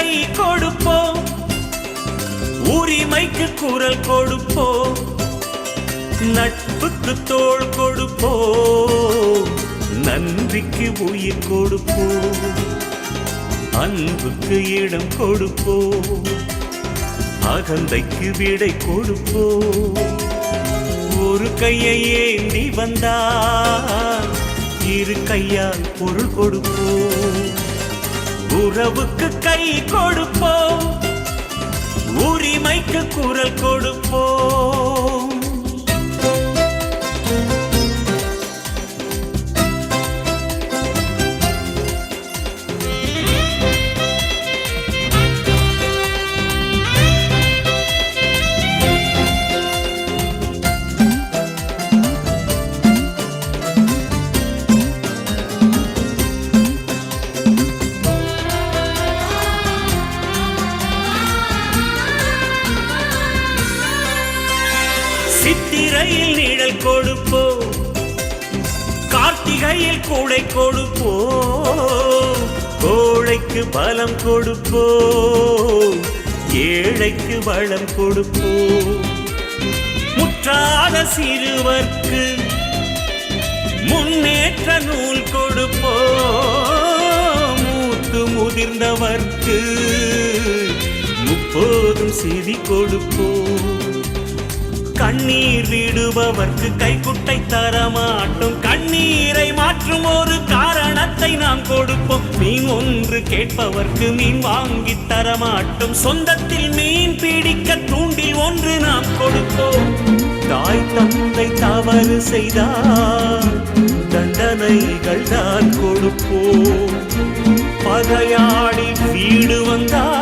கை கொடுப்போம், உரிமைக்கு குரல் கொடுப்போம், நட்புக்கு தோள் கொடுப்போம், நன்றிக்கு உயிர் கொடுப்போம், அன்புக்கு இடம் கொடுப்போம், அகந்தைக்கு விடை கொடுப்போம். ஒரு கையை ஏந்தி வந்தால் இரு கையால் பொருள் கொடுப்போம், உறவுக்கு கை கொடுப்போம், உரிமைக்கு குரல் கொடுப்போம். சித்திரையில் நிழல் கொடுப்போம், கார்த்திகையில் கூடை கொடுப்போம், கோழைக்கு பலம் கொடுப்போம், ஏழைக்கு வளம் கொடுப்போம், முற்றாத சிறுவர்க்கு முன்னேற்ற நூல் கொடுப்போம், மூத்து முதிர்ந்தவர்க்கு முப்போதும் செய்தி கொடுப்போம், கண்ணீர் விடுபவர்க்கு கைக்குட்டை தரமாட்டோம், கண்ணீரை மாற்றும் ஒரு காரணத்தை நாம் கொடுப்போம், மீன் ஒன்று கேட்பவர்க்கு மீன் வாங்கி தரமாட்டோம், சொந்தத்தில் மீன் பிடிக்க தூண்டில் ஒன்று நாம் கொடுப்போம், தாய் தந்தை தவறு செய்தால் தண்டனைகள் தான் கொடுப்போம், பகையாடி வீடு வந்தால்